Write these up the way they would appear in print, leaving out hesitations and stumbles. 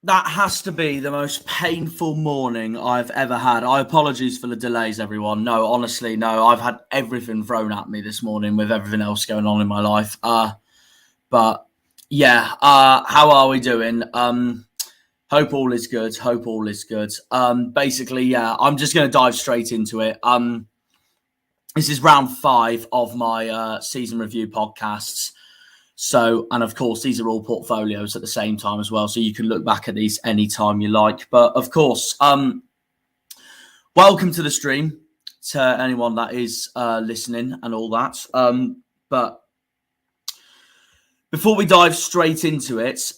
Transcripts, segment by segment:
That has to be the most painful morning I've ever had. I apologize for the delays, everyone. No, honestly, no. I've had everything thrown at me this morning with everything else going on in my life. But yeah, how are we doing? Hope all is good. Hope all is good. Basically, yeah, I'm just going to dive straight into it. This is round 5 of my season review podcasts. So, and of course, these are all portfolios at the same time as well. So you can look back at these anytime you like. But of course, welcome to the stream to anyone that is listening and all that. But before we dive straight into it,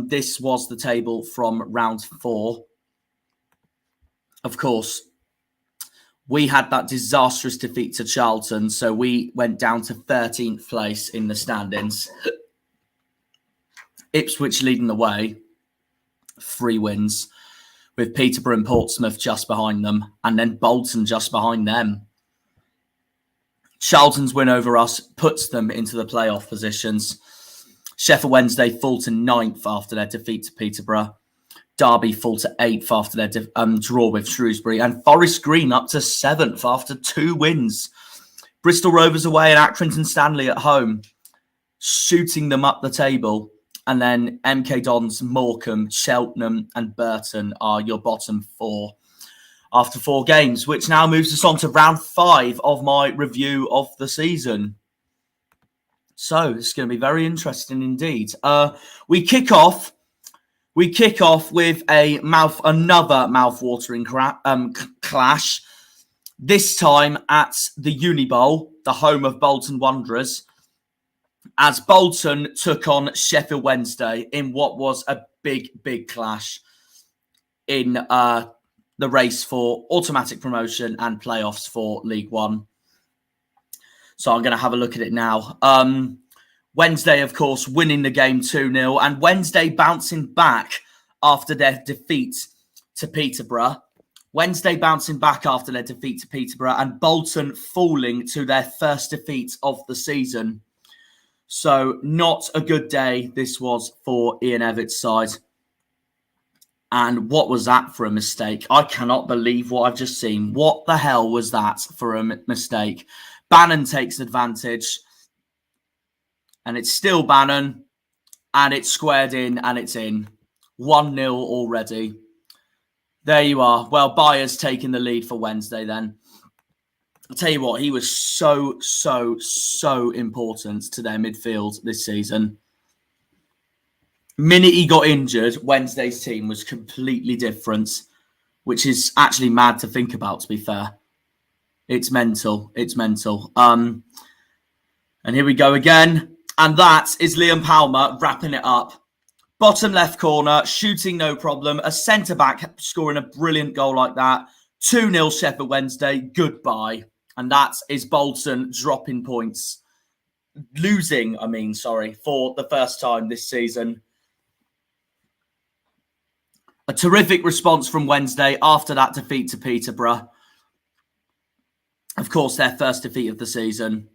this was the table from round 4. Of course, we had that disastrous defeat to Charlton, so we went down to 13th place in the standings. Ipswich leading the way, 3 wins, with Peterborough and Portsmouth just behind them, and then Bolton just behind them. Charlton's win over us puts them into the playoff positions. Sheffield Wednesday fall to 9th after their defeat to Peterborough. Derby fall to 8th after their draw with Shrewsbury, and Forest Green up to 7th after 2 wins. Bristol Rovers away and Accrington Stanley at home, shooting them up the table. And then MK Dons, Morecambe, Cheltenham and Burton are your bottom 4 after 4 games, which now moves us on to round 5 of my review of the season. So it's going to be very interesting indeed. We kick off with another mouth-watering clash. This time at the Uni Bowl, the home of Bolton Wanderers, as Bolton took on Sheffield Wednesday in what was a big clash in the race for automatic promotion and playoffs for League One. So I'm going to have a look at it now. Wednesday, of course, winning the game 2-0, and Wednesday bouncing back after their defeat to Peterborough. And Bolton falling to their first defeat of the season. So not a good day this was for Ian Everett's side. And what was that for a mistake? I cannot believe what I've just seen. What the hell was that for a mistake? Bannon takes advantage. And it's still Bannon. And it's squared in and it's in. 1-0 already. There you are. Well, Byers taking the lead for Wednesday then. I'll tell you what, he was so important to their midfield this season. Minute he got injured, Wednesday's team was completely different, which is actually mad to think about, to be fair. It's mental. And here we go again. And that is Liam Palmer wrapping it up. Bottom left corner, shooting no problem. A centre-back scoring a brilliant goal like that. 2-0 Sheffield Wednesday, goodbye. And that is Bolton dropping points. Losing, for the first time this season. A terrific response from Wednesday after that defeat to Peterborough. Of course, their first defeat of the season.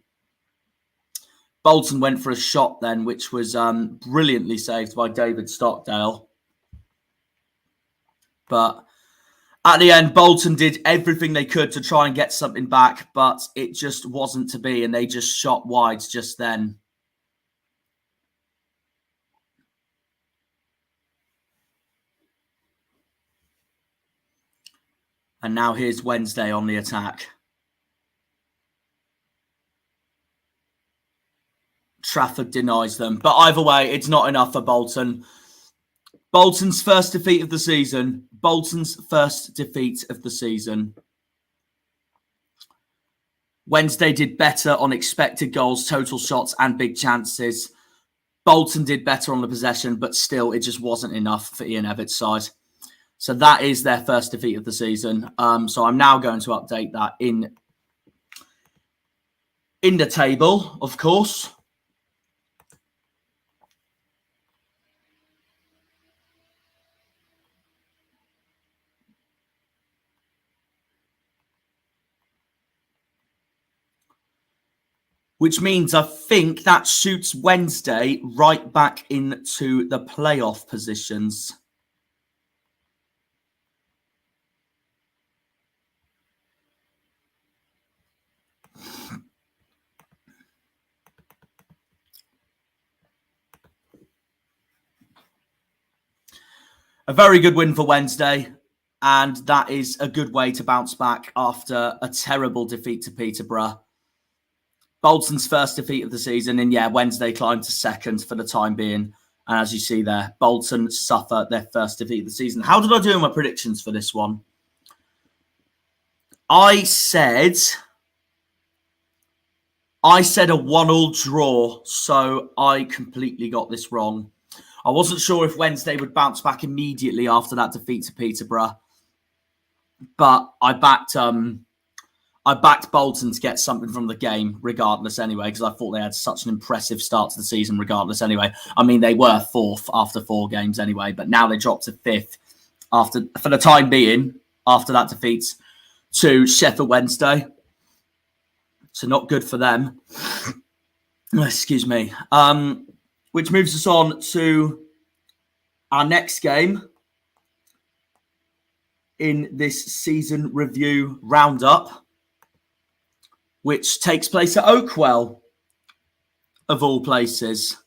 Bolton went for a shot then, which was brilliantly saved by David Stockdale. But at the end, Bolton did everything they could to try and get something back, but it just wasn't to be, and they just shot wide just then. And now here's Wednesday on the attack. Trafford denies them. But either way, it's not enough for Bolton. Bolton's first defeat of the season. Wednesday did better on expected goals, total shots and big chances. Bolton did better on the possession, but still it just wasn't enough for Ian Everett's side. So that is their first defeat of the season. So I'm now going to update that in the table, of course. which means I think that shoots Wednesday right back into the playoff positions. A very good win for Wednesday, and that is a good way to bounce back after a terrible defeat to Peterborough. Bolton's first defeat of the season, and yeah, Wednesday climbed to second for the time being. And as you see there, Bolton suffer their first defeat of the season. How did I do in my predictions for this one? I said a 1-1 draw, so I completely got this wrong. I wasn't sure if Wednesday would bounce back immediately after that defeat to Peterborough, but I backed Bolton to get something from the game regardless anyway, because I thought they had such an impressive start to the season regardless anyway. I mean, they were fourth after 4 games anyway, but now they dropped to fifth for the time being after that defeat to Sheffield Wednesday. So not good for them. Excuse me. Which moves us on to our next game in this season review roundup, which takes place at Oakwell, of all places.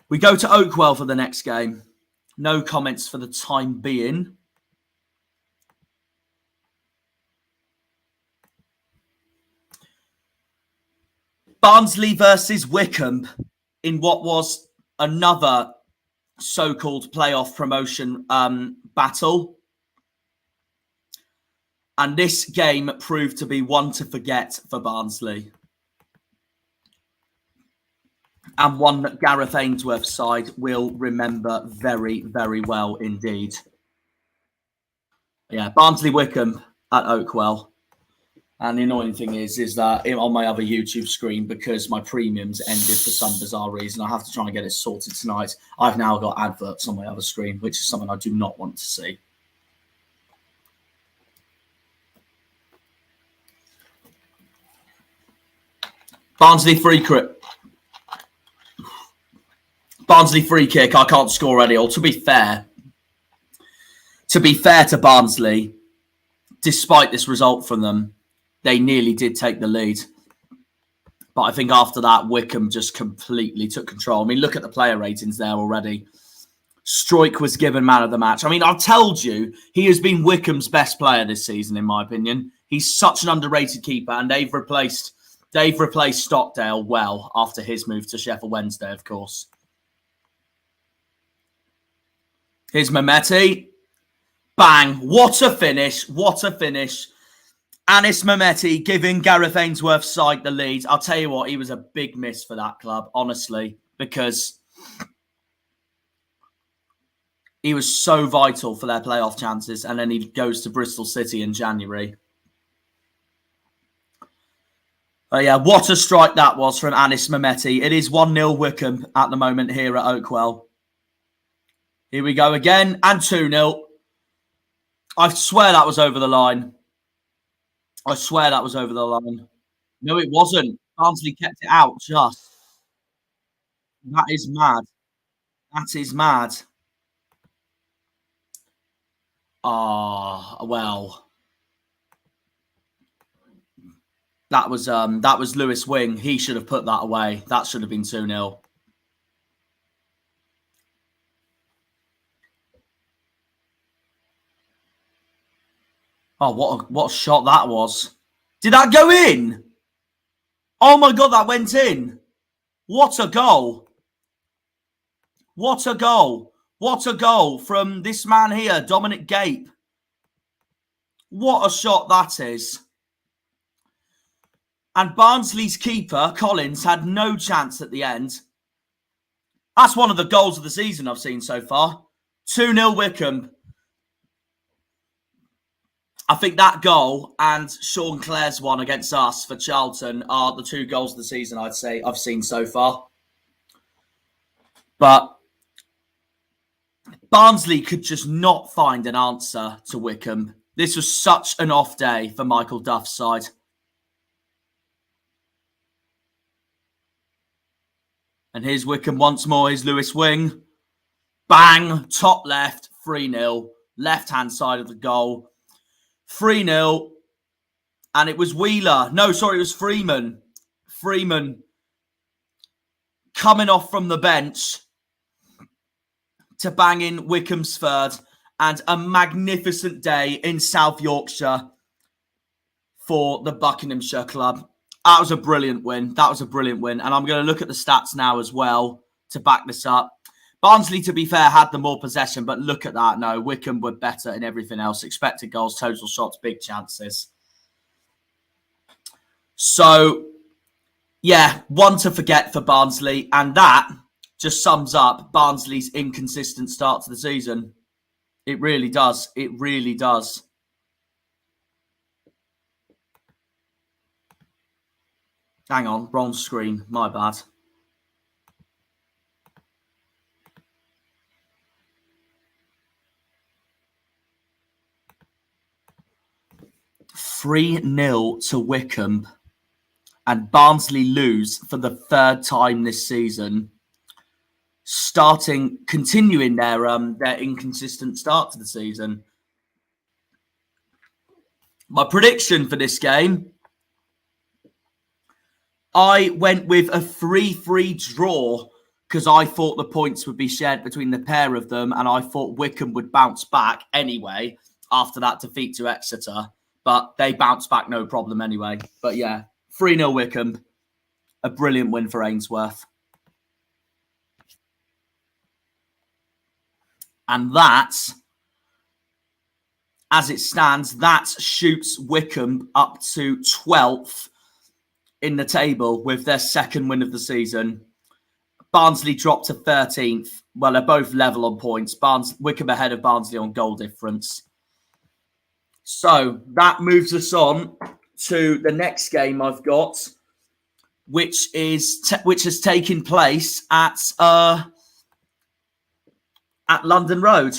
We go to Oakwell for the next game. No comments for the time being. Barnsley versus Wycombe in what was another so-called playoff promotion battle. And this game proved to be one to forget for Barnsley. And one that Gareth Ainsworth's side will remember very, very well indeed. Yeah, Barnsley-Wycombe at Oakwell. And the annoying thing is that on my other YouTube screen, because my premiums ended for some bizarre reason, I have to try and get it sorted tonight. I've now got adverts on my other screen, which is something I do not want to see. Barnsley free kick. I can't score any. Or to be fair to Barnsley, despite this result from them, they nearly did take the lead. But I think after that, Wycombe just completely took control. I mean, look at the player ratings there already. Stroik was given man of the match. I mean, I've told you, he has been Wycombe's best player this season, in my opinion. He's such an underrated keeper, and they've replaced Stockdale well after his move to Sheffield Wednesday, of course. Here's Mehmeti. Bang. What a finish. What a finish. Anis Mehmeti giving Gareth Ainsworth's side the lead. I'll tell you what, he was a big miss for that club, honestly, because he was so vital for their playoff chances, and then he goes to Bristol City in January. But yeah, what a strike that was from Anis Mehmeti. It is 1-0 Wycombe at the moment here at Oakwell. Here we go again, and 2-0. I swear that was over the line. I swear that was over the line. No, it wasn't. Barnsley kept it out just. That is mad. That is mad. Well. That was Lewis Wing. He should have put that away. That should have been 2-0. Oh, what a shot that was. Did that go in? Oh my God, that went in. What a goal. What a goal. What a goal from this man here, Dominic Gape. What a shot that is. And Barnsley's keeper, Collins, had no chance at the end. That's one of the goals of the season I've seen so far. 2-0 Wycombe. I think that goal and Sean Clare's one against us for Charlton are the 2 goals of the season I'd say I've seen so far. But Barnsley could just not find an answer to Wycombe. This was such an off day for Michael Duff's side. And here's Wycombe once more. Here's Lewis Wing. Bang! Top left. 3-0. Left-hand side of the goal. 3-0. And it was Wheeler. No, sorry, it was Freeman. Freeman coming off from the bench to bang in Wycombe's third. And a magnificent day in South Yorkshire for the Buckinghamshire club. That was a brilliant win. That was a brilliant win. And I'm going to look at the stats now as well to back this up. Barnsley, to be fair, had the more possession, but look at that. No, Wycombe were better in everything else. Expected goals, total shots, big chances. So, yeah, one to forget for Barnsley. And that just sums up Barnsley's inconsistent start to the season. It really does. It really does. Hang on, wrong screen. My bad. (3-0) to Wycombe, and Barnsley lose for the third time this season, continuing their inconsistent start to the season. My prediction for this game, I went with a 3-3 draw because I thought the points would be shared between the pair of them, and I thought Wycombe would bounce back anyway after that defeat to Exeter. But they bounced back no problem anyway. But yeah, 3-0 Wycombe. A brilliant win for Ainsworth. And that, as it stands, that shoots Wycombe up to 12th in the table with their second win of the season. Barnsley dropped to 13th. Well, they're both level on points. Wycombe ahead of Barnsley on goal difference. So that moves us on to the next game I've got, which has taken place at London Road.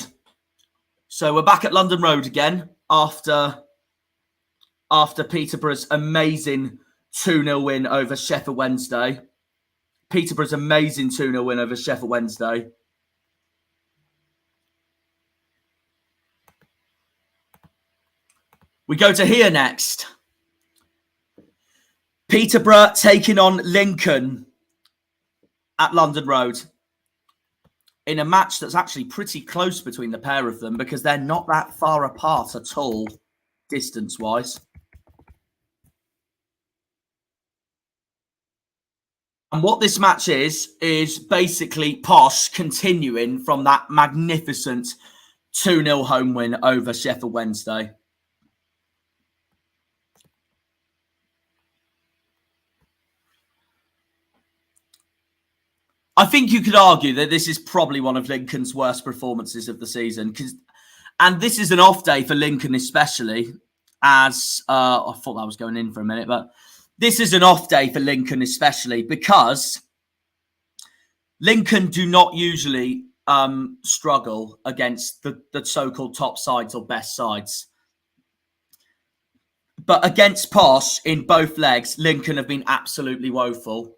So we're back at London Road again after Peterborough's amazing 2-0 win over Sheffield Wednesday. Peterborough's amazing 2-0 win over Sheffield Wednesday. We go to here next. Peterborough taking on Lincoln at London Road in a match that's actually pretty close between the pair of them because they're not that far apart at all, distance-wise. And what this match is basically Posh continuing from that magnificent 2-0 home win over Sheffield Wednesday. I think you could argue that this is probably one of Lincoln's worst performances of the season. And this is an off day for Lincoln especially, as I thought that was going in for a minute, but this is an off day for Lincoln especially because Lincoln do not usually struggle against the so-called top sides or best sides. But against Posh in both legs, Lincoln have been absolutely woeful.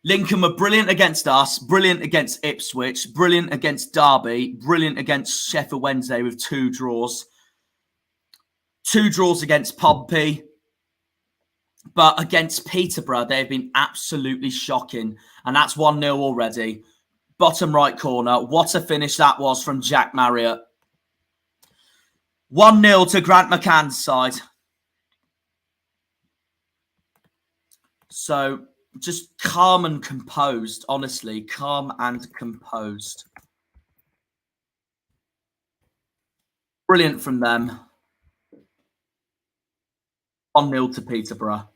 Lincoln were brilliant against us, brilliant against Ipswich, brilliant against Derby, brilliant against Sheffield Wednesday with 2 draws. 2 draws against Pompey. But against Peterborough, they've been absolutely shocking. And that's 1-0 already. Bottom right corner. What a finish that was from Jack Marriott. 1-0 to Grant McCann's side. So just calm and composed, honestly. Calm and composed. Brilliant from them. 1-0 to Peterborough.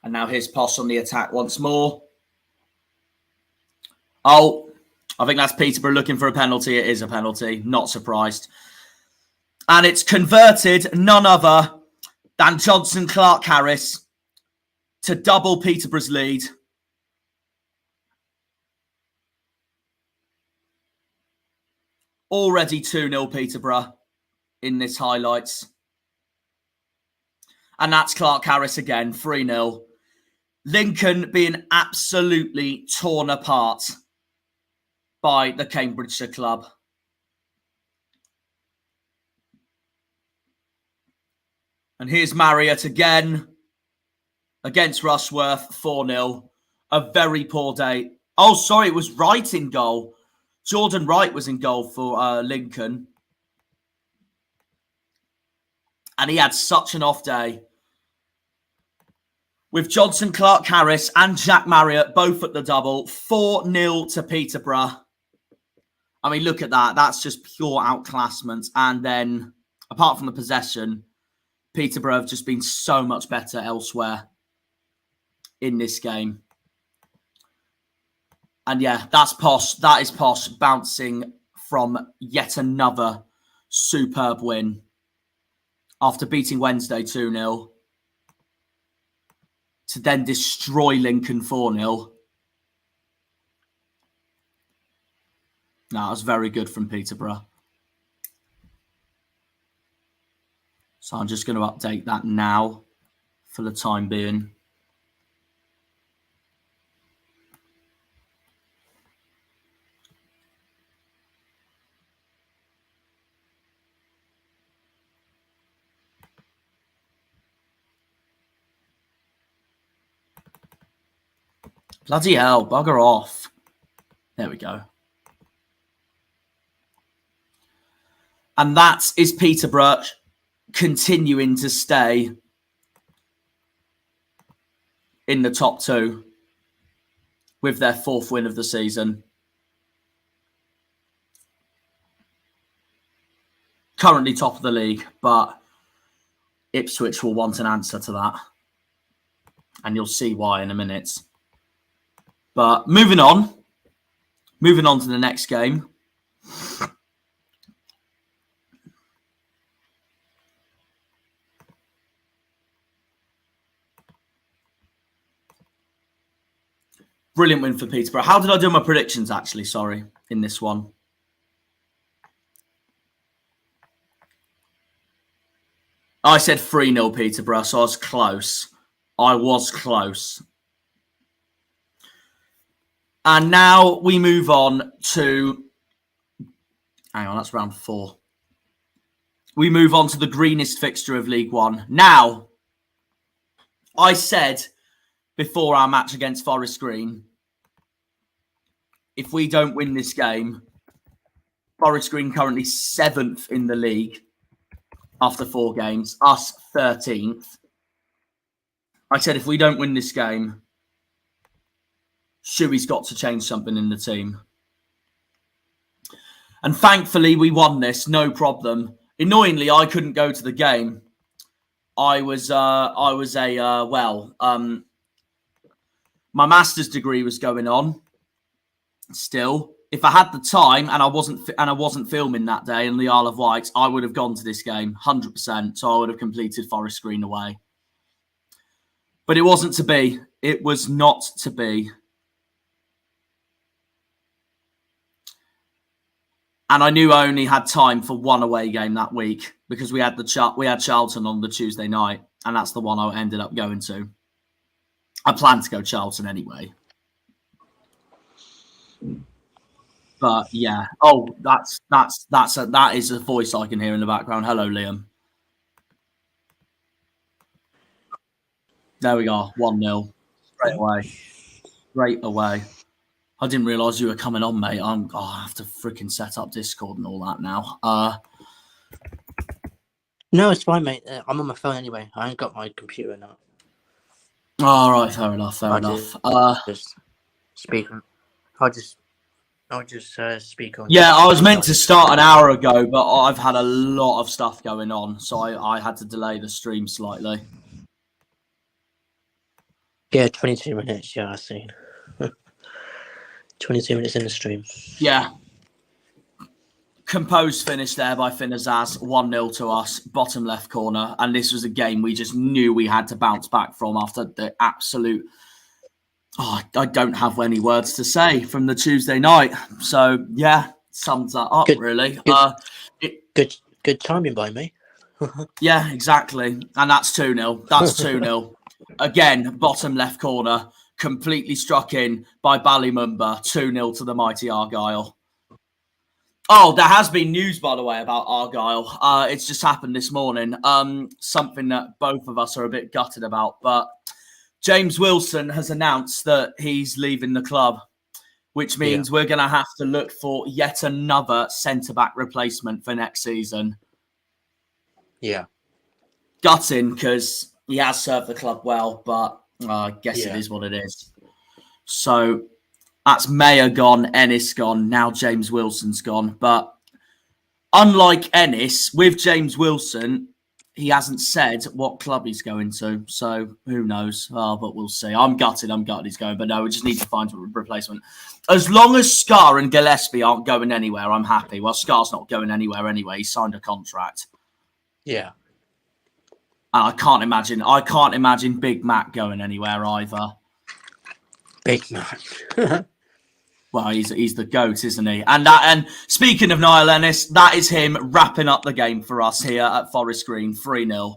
And now here's Posh on the attack once more. Oh, I think that's Peterborough looking for a penalty. It is a penalty. Not surprised. And it's converted none other than Johnson Clark-Harris to double Peterborough's lead. Already 2-0 Peterborough in this highlights. And that's Clark Harris again, 3-0. Lincoln being absolutely torn apart by the Cambridgeshire club. And here's Marriott again against Rushworth, 4-0. A very poor day. Oh, sorry, it was Wright in goal. Jordan Wright was in goal for Lincoln. And he had such an off day. With Johnson, Clark Harris and Jack Marriott both at the double. 4-0 to Peterborough. I mean, look at that. That's just pure outclassment. And then, apart from the possession, Peterborough have just been so much better elsewhere in this game. And yeah, that's Posh. That is Posh bouncing from yet another superb win after beating Wednesday 2-0 to then destroy Lincoln 4-0. No, that was very good from Peterborough. So I'm just going to update that now for the time being. Bloody hell, bugger off. There we go. And that is Peterborough continuing to stay in the top two with their 4th win of the season. Currently top of the league, but Ipswich will want an answer to that. And you'll see why in a minute. But moving on to the next game. Brilliant win for Peterborough. How did I do my predictions, actually? Sorry, in this one. I said 3-0 Peterborough, so I was close. And now we move on to... Hang on, that's round 4. We move on to the greenest fixture of League One. Now, I said before our match against Forest Green, if we don't win this game, Forest Green currently 7th in the league after 4 games, us 13th. I said if we don't win this game, Shuey's got to change something in the team. And thankfully, we won this, no problem. Annoyingly, I couldn't go to the game. My master's degree was going on still. If I had the time and I wasn't filming that day in the Isle of Wight, I would have gone to this game 100%. So I would have completed Forest Green away. But it wasn't to be. It was not to be. And I knew I only had time for one away game that week because we had Charlton on the Tuesday night, and that's the one I ended up going to. I planned to go Charlton anyway. But yeah. Oh, that is a voice I can hear in the background. Hello, Liam. There we go. 1-0. Straight away. I didn't realise you were coming on, mate. I have to freaking set up Discord and all that now. No, it's fine, mate. I'm on my phone anyway. I ain't got my computer now. All right, fair enough. Just speak. I'll just speak on. Yeah, I was meant to start an hour ago, but I've had a lot of stuff going on, so I had to delay the stream slightly. Yeah, 22 minutes. Yeah, I've seen. 22 minutes in the stream. Yeah. Composed finish there by Finazaz, 1-0 to us, bottom left corner. And this was a game we just knew we had to bounce back from after the absolute... I don't have any words to say from the Tuesday night. So, yeah, sums that up, Good- really. Good timing by me. Yeah, exactly. And that's 2-0. That's 2-0. Again, bottom left corner, completely struck in by Ballymumba. 2-0 to the mighty Argyle. Oh, there has been news, by the way, about Argyle. It's just happened this morning. Something that both of us are a bit gutted about. But James Wilson has announced that he's leaving the club, which means we're going to have to look for yet another centre-back replacement for next season. Yeah. Gutting, because he has served the club well, but I guess it is what it is. So that's Mayer gone, Ennis gone, now James Wilson's gone. But unlike Ennis, with James Wilson, he hasn't said what club he's going to. So who knows? But we'll see. I'm gutted he's going. But no, we just need to find a replacement. As long as Scar and Gillespie aren't going anywhere, I'm happy. Well, Scar's not going anywhere anyway. He signed a contract. Yeah. And I can't imagine Big Mac going anywhere either. Big Mac. Well, he's the GOAT, isn't he? And speaking of Niall Ennis, that is him wrapping up the game for us here at Forest Green, 3-0.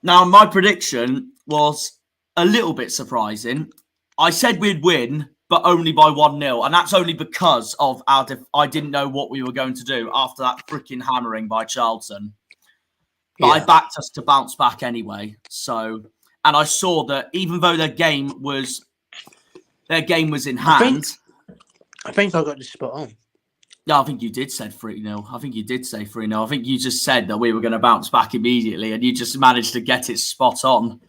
Now, my prediction was a little bit surprising. I said we'd win, but only by 1-0. And that's only because of I didn't know what we were going to do after that freaking hammering by Charlton. But I backed us to bounce back anyway. So, and I saw that even though their game was in hand. I think I got this spot on. Yeah, I think you did say 3-0. I think you did say 3-0. I think you just said that we were going to bounce back immediately, and you just managed to get it spot on.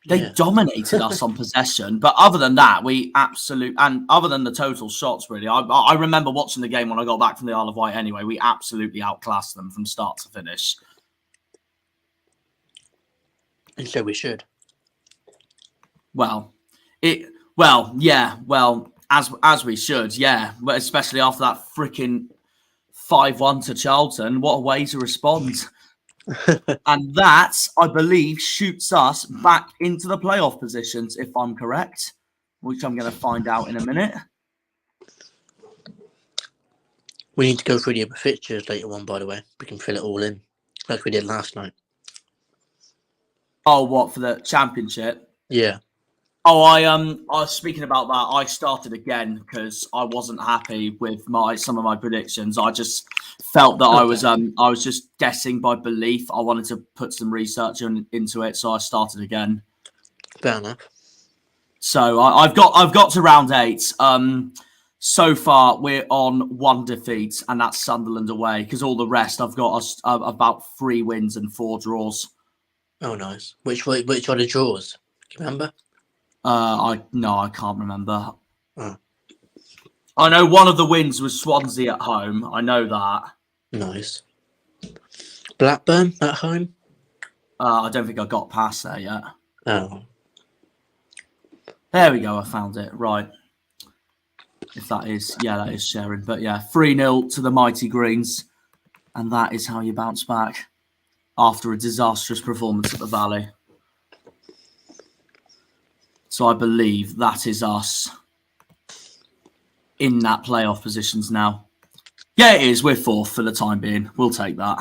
They dominated us on possession, but other than that, and other than the total shots, really, I remember watching the game when I got back from the Isle of Wight anyway. We absolutely outclassed them from start to finish. And so we should. As we should, yeah. Especially after that freaking 5-1 to Charlton. What a way to respond. And that, I believe, shoots us back into the playoff positions, if I'm correct, which I'm going to find out in a minute. We need to go through the other fixtures later on, by the way. We can fill it all in, like we did last night. Oh, what, for the championship? Yeah. Oh, I was speaking about that. I started again because I wasn't happy with some of my predictions. I just felt that I was just guessing by belief. I wanted to put some research into it, so I started again. Fair enough. So I've got to round 8. So far we're on 1 defeat, and that's Sunderland away. Because all the rest, I've got about 3 wins and 4 draws. Oh, nice. Which are the draws? Do you remember? I can't remember. Oh. I know one of the wins was Swansea at home. I know that. Nice. Blackburn at home? I don't think I got past there yet. Oh. There we go. I found it. Right. If that is sharing. But yeah, 3-0 to the mighty Greens. And that is how you bounce back after a disastrous performance at the Vale. So I believe that is us in that playoff positions now. Yeah, it is. We're 4th for the time being. We'll take that.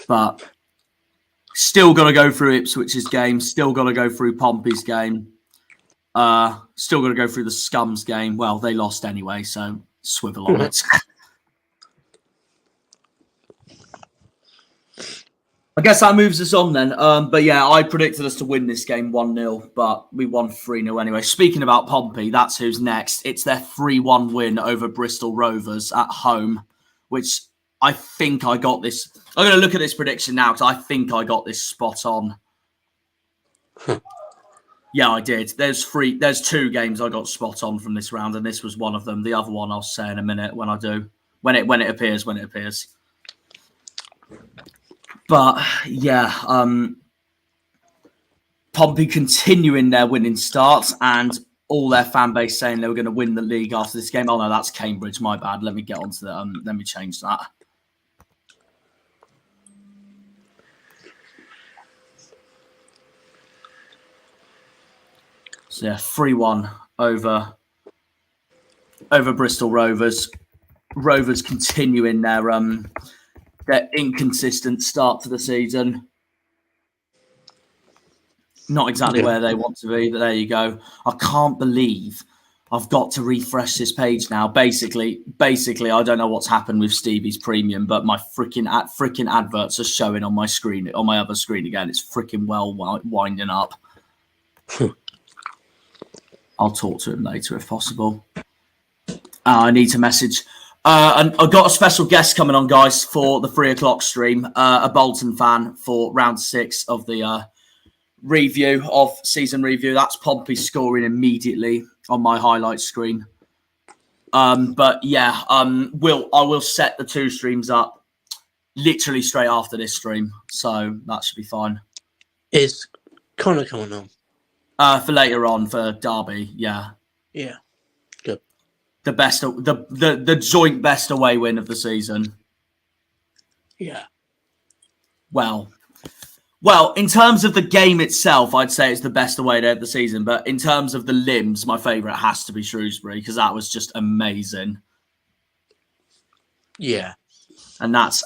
But still got to go through Ipswich's game. Still got to go through Pompey's game. Still got to go through the Scums game. Well, they lost anyway, so swivel on it. I guess that moves us on then. But yeah, I predicted us to win this game 1-0, but we won 3-0 anyway. Speaking about Pompey, that's who's next. It's their 3-1 win over Bristol Rovers at home, which I think I got this. I'm going to look at this prediction now because I think I got this spot on. Yeah, I did. There's 2 games I got spot on from this round, and this was one of them. The other one I'll say in a minute when I do. When it appears. But yeah, Pompey continuing their winning start, and all their fan base saying they were going to win the league after this game. Oh no, that's Cambridge. My bad. Let me get onto that. Let me change that. So yeah, 3-1 over over Bristol Rovers. Rovers continuing their inconsistent start to the season. Not exactly where they want to be, but there you go. I can't believe I've got to refresh this page now. Basically, I don't know what's happened with Stevie's Premium, but my freaking adverts are showing on my screen, on my other screen again. It's freaking winding up. I'll talk to him later if possible. I need to message. And I've got a special guest coming on, guys, for the 3 o'clock stream. A Bolton fan for round 6 of the season review. That's Pompey scoring immediately on my highlight screen. But yeah, I will set the 2 streams up literally straight after this stream, so that should be fine. Is Connor coming on? For later on for Derby, yeah. Yeah, good. The best, the joint best away win of the season. Yeah. Well, in terms of the game itself, I'd say it's the best away day of the season. But in terms of the limbs, my favourite has to be Shrewsbury because that was just amazing. Yeah. And that's...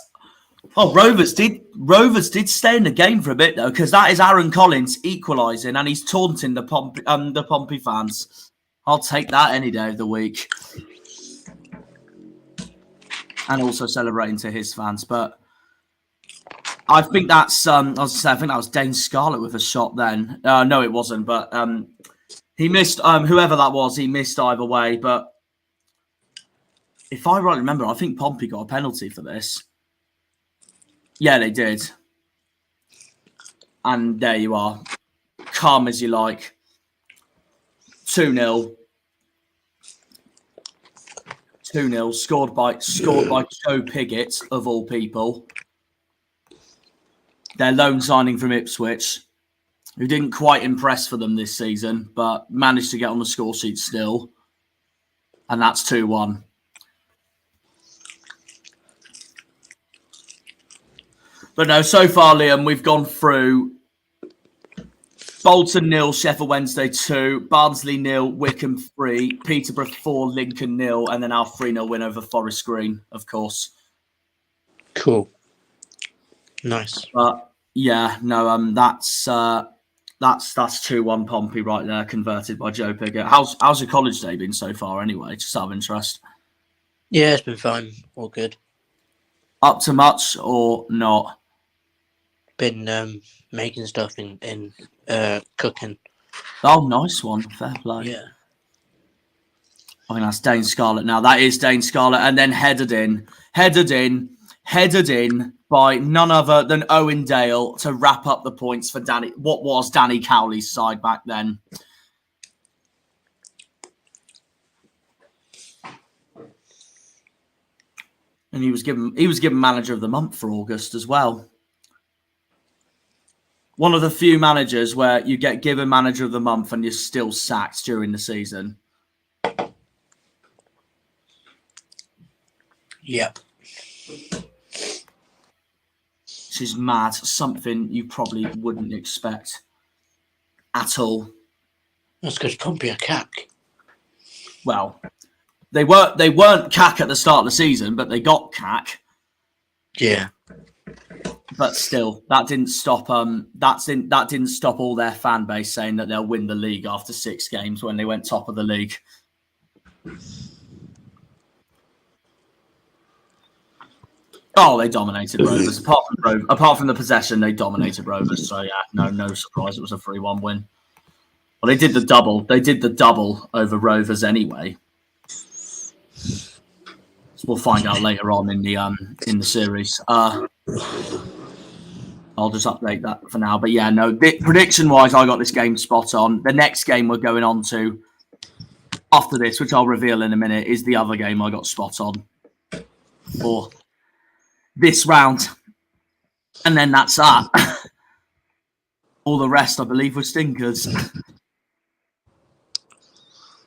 Oh, Rovers did stay in the game for a bit, though, because that is Aaron Collins equalising and he's taunting the Pompey fans. I'll take that any day of the week. And also celebrating to his fans. But... I think that's. I think that was Dane Scarlett with a shot. Then no, it wasn't. But he missed. Whoever that was, he missed either way. But if I rightly remember, I think Pompey got a penalty for this. Yeah, they did. And there you are, calm as you like. 2-0. 2-0. Scored by Joe Pigott of all people. Their loan signing from Ipswich, who didn't quite impress for them this season, but managed to get on the score sheet still. And that's 2-1. But no, so far, Liam, we've gone through Bolton 0, Sheffield Wednesday 2, Barnsley 0, Wycombe 3, Peterborough 4, Lincoln 0, and then our 3-0 win over Forest Green, of course. Cool. Nice. But yeah, no, that's 2-1 Pompey right there, converted by Joe Pigott. How's your college day been so far anyway? Just out of interest. Yeah, it's been fine. All good. Up to much or not? Been making stuff in cooking. Oh, nice one. Fair play. Yeah. I think that's Dane Scarlett now. That is Dane Scarlett. And then headed in by none other than Owen Dale to wrap up the points for what was Danny Cowley's side back then. And he was given manager of the month for August as well. One of the few managers where you get given manager of the month and you're still sacked during the season. Yep. Which is mad. Something you probably wouldn't expect at all. That's because Pompey are cack. Well, they weren't cack at the start of the season, but they got cack. Yeah. But still, that didn't stop. That didn't stop all their fan base saying that they'll win the league after 6 games when they went top of the league. Oh, they dominated Rovers. Apart from the possession, they dominated Rovers. So yeah, no surprise. It was a 3-1 win. Well, they did the double. They did the double over Rovers anyway. So we'll find out later on in the series. I'll just update that for now. But yeah, no, prediction-wise, I got this game spot on. The next game we're going on to after this, which I'll reveal in a minute, is the other game I got spot on for this round. And then that's that. All the rest, I believe, were stinkers.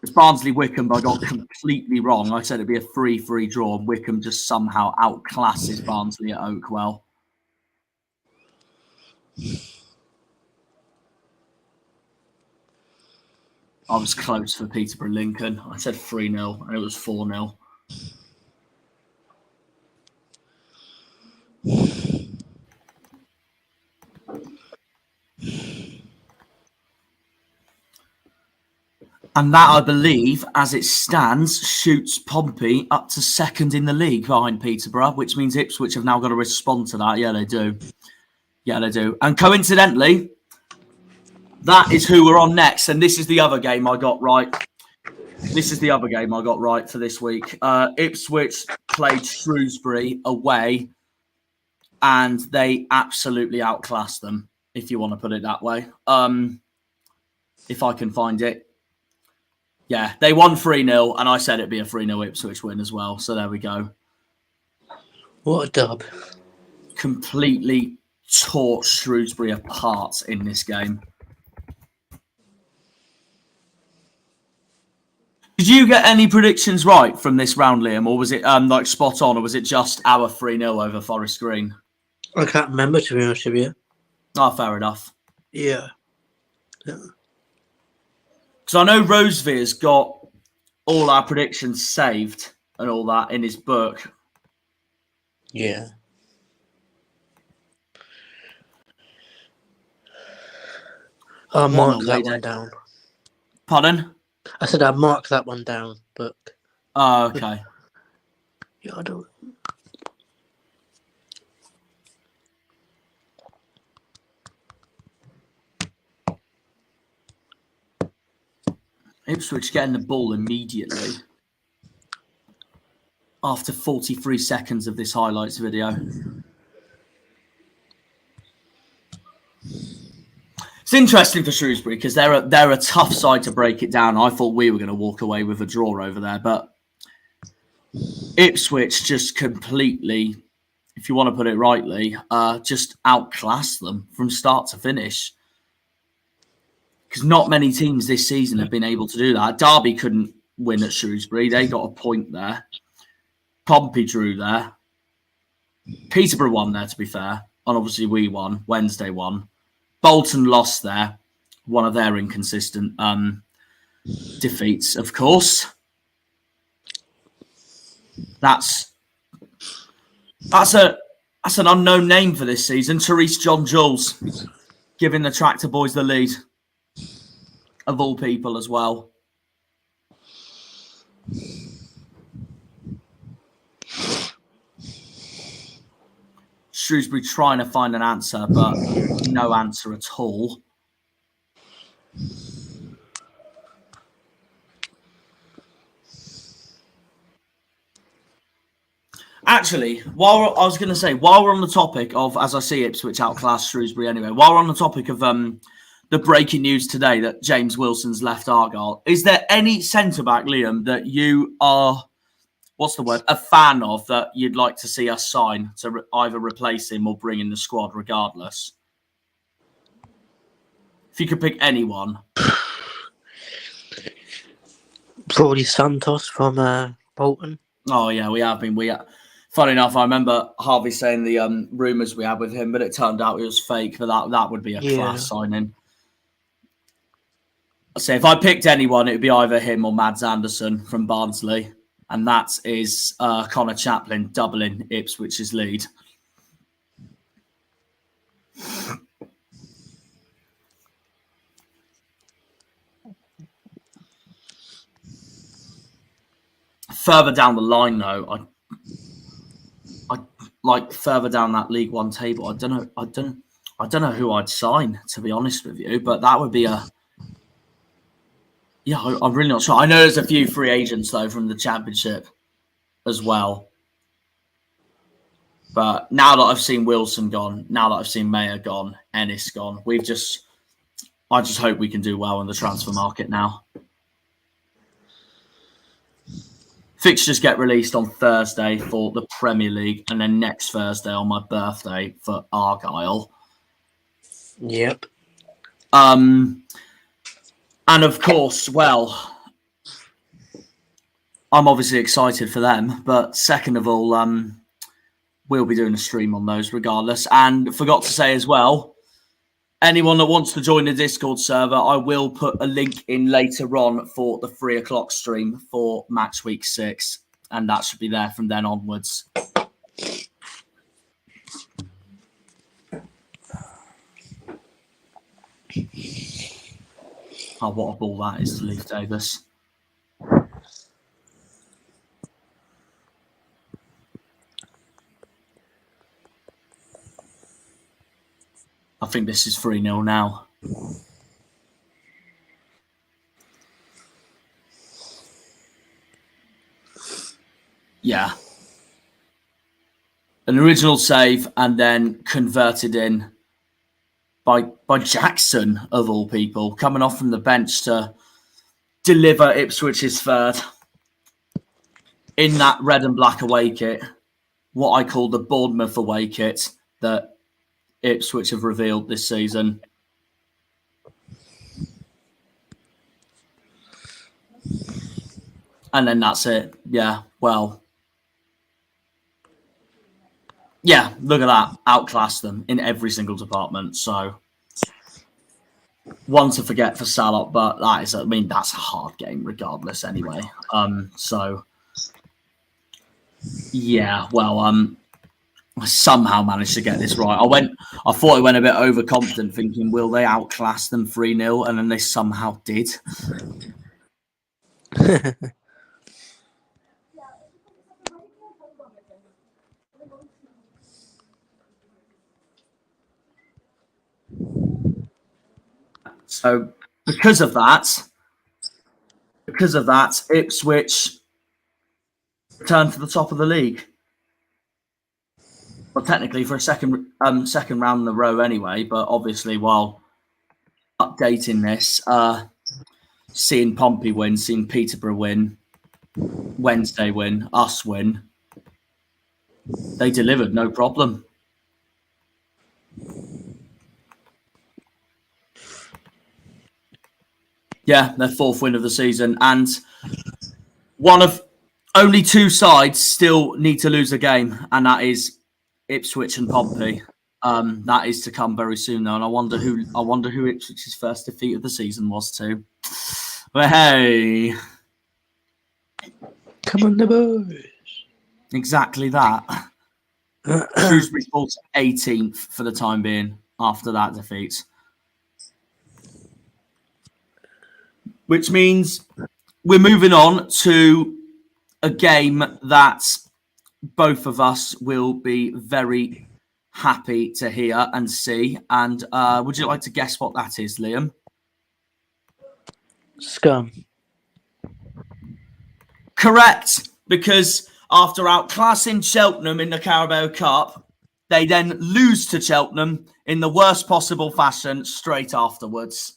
It's Barnsley Wycombe, I got completely wrong. I said it'd be a 3-3 draw, and Wycombe just somehow outclasses Barnsley at Oakwell. I was close for Peterborough Lincoln. I said 3-0 and it was 4-0. And that, I believe, as it stands, shoots Pompey up to second in the league behind Peterborough, which means Ipswich have now got to respond to that. Yeah, they do. Yeah, they do. And coincidentally, that is who we're on next. And this is the other game I got right. This is the other game I got right for this week. Ipswich played Shrewsbury away, and they absolutely outclassed them, if you want to put it that way. If I can find it. Yeah, they won 3-0, and I said it'd be a 3-0 Ipswich win as well. So there we go. What a dub. Completely tore Shrewsbury apart in this game. Did you get any predictions right from this round, Liam, or was it like spot on, or was it just our 3-0 over Forest Green? I can't remember, to be honest with you. Oh, fair enough. Yeah. Because I know Rosevere's got all our predictions saved and all that in his book. Yeah. I'll mark that one down. Pardon? I said I'd mark that one down, but... Oh, okay. Yeah, I don't... Ipswich getting the ball immediately after 43 seconds of this highlights video. It's interesting for Shrewsbury because they're a tough side to break it down. I thought we were going to walk away with a draw over there, but Ipswich just completely, if you want to put it rightly, just outclassed them from start to finish. Because not many teams this season have been able to do that. Derby couldn't win at Shrewsbury. They got a point there. Pompey drew there. Peterborough won there, to be fair. And obviously we won. Wednesday won. Bolton lost there. One of their inconsistent defeats, of course. That's an unknown name for this season. Therese John Jules giving the Tractor Boys the lead. Of all people as well. Shrewsbury trying to find an answer, but no answer at all. Actually, while we're on the topic of, as I see Ipswich outclass Shrewsbury anyway, while we're on the topic of the breaking news today that James Wilson's left Argyle, is there any centre-back, Liam, that you are, a fan of that you'd like to see us sign to either replace him or bring in the squad regardless? If you could pick anyone. Probably Santos from Bolton. Oh, yeah, we have been. Funny enough, I remember Harvey saying the rumours we had with him, but it turned out it was fake, but that would be a class signing. So if I picked anyone, it would be either him or Mads Anderson from Barnsley. And that is Connor Chaplin doubling Ipswich's lead. Further down the line, though, I like further down that League One table. I don't know who I'd sign, to be honest with you, but that would be a... Yeah, I'm really not sure. I know there's a few free agents, though, from the Championship as well. But now that I've seen Wilson gone, now that I've seen Mayer gone, Ennis gone, I just hope we can do well in the transfer market now. Fixtures get released on Thursday for the Premier League, and then next Thursday on my birthday for Argyle. Yep. And of course, well, I'm obviously excited for them. But second of all, we'll be doing a stream on those regardless. And forgot to say as well, Anyone that wants to join the Discord server, I will put a link in later on for the 3 o'clock stream for match week 6. And that should be there from then onwards. Oh, what a ball that is to Leif Davis. I think this is 3-0 now. Yeah. An original save and then converted in by Jackson, of all people, coming off from the bench to deliver Ipswich's third in that red and black away kit, what I call the Bournemouth away kit that Ipswich have revealed this season. And then that's it. Yeah, well. Yeah, look at that. Outclassed them in every single department. So, one to forget for Salop, but that is, I mean, that's a hard game regardless anyway. So, yeah, well, I somehow managed to get this right. I thought I went a bit overconfident, thinking, will they outclass them 3-0? And then they somehow did. So because of that, Ipswich returned to the top of the league. Well, technically for a second round in a row anyway, but obviously while updating this, seeing Pompey win, seeing Peterborough win, Wednesday win, us win, they delivered, no problem. Yeah, their 4th win of the season. And one of only 2 sides still need to lose a game, and that is Ipswich and Pompey. That is to come very soon, though. And I wonder who Ipswich's first defeat of the season was too. But hey, come on, the boys! Exactly that. Shrewsbury falls 18th for the time being after that defeat. Which means we're moving on to a game that both of us will be very happy to hear and see. And would you like to guess what that is, Liam? Scum. Correct, because after outclassing Cheltenham in the Carabao Cup, they then lose to Cheltenham in the worst possible fashion straight afterwards.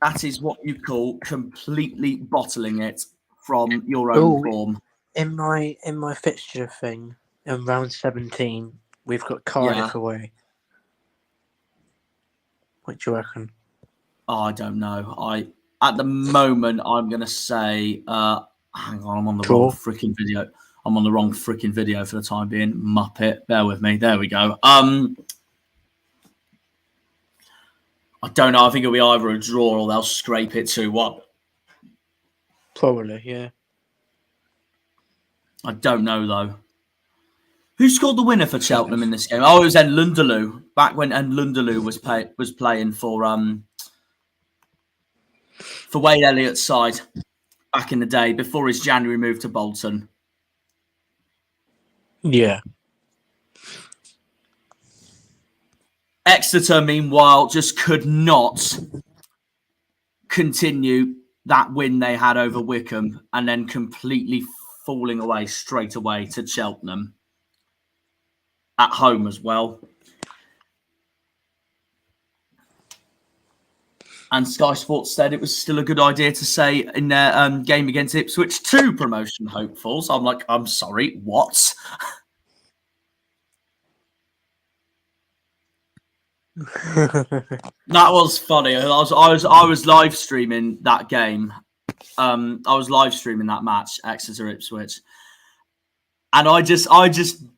That is what you call completely bottling it from your own form. In my fixture thing, in round 17, we've got Cardiff away. What do you reckon? Oh, I don't know. At the moment, I'm going to say, hang on, I'm on the wrong freaking video. I'm on the wrong freaking video for the time being. Muppet, bear with me. There we go. I don't know. I think it'll be either a draw or they'll scrape it 2-1. Probably, yeah. I don't know, though. Who scored the winner for Cheltenham in this game? Oh, it was N'Lundulu. Back when N'Lundulu was playing for Wade Elliott's side back in the day, before his January move to Bolton. Yeah. Exeter, meanwhile, just could not continue that win they had over Wycombe and then completely falling away straight away to Cheltenham at home as well. And Sky Sports said it was still a good idea to say in their game against Ipswich 2 promotion hopefuls. I'm like, I'm sorry, what? That was funny. I was live streaming that game. I was live streaming that match, Exeter Ipswich, And I just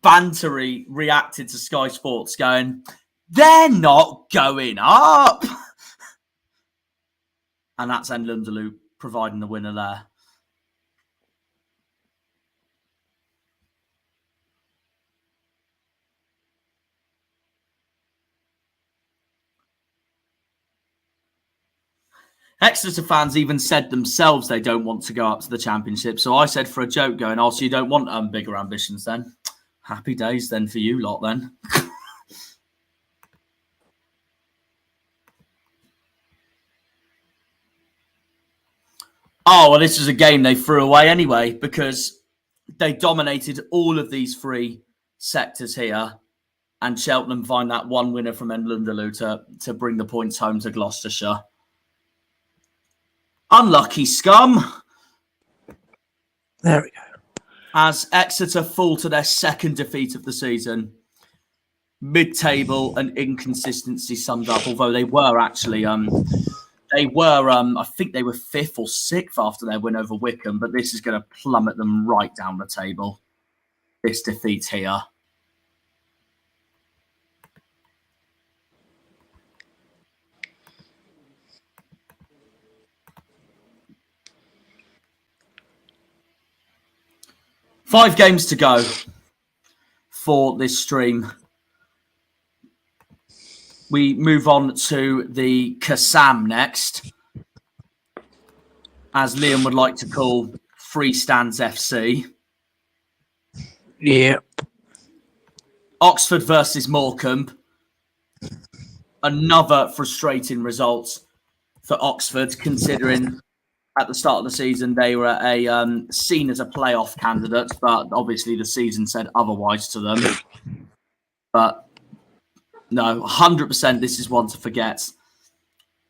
bantery reacted to Sky Sports going, they're not going up. And that's Nlundulu providing the winner there. Exeter fans even said themselves they don't want to go up to the Championship. So I said for a joke going, oh, so you don't want bigger ambitions then? Happy days then for you lot then. Oh, well, this was a game they threw away anyway because they dominated all of these three sectors here. And Cheltenham find that one winner from Nlundulu to bring the points home to Gloucestershire. Unlucky scum. There we go. As Exeter fall to their second defeat of the season. Mid-table and inconsistency summed up, although they were actually... I think they were 5th or 6th after their win over Wycombe, but this is going to plummet them right down the table. This defeat here. Five games to go for this stream. We move on to the Kassam next, as Liam would like to call Freestands FC. Yeah. Oxford versus Morecambe. Another frustrating result for Oxford, considering at the start of the season they were seen as a playoff candidate, but obviously the season said otherwise to them. But no, 100%. This is one to forget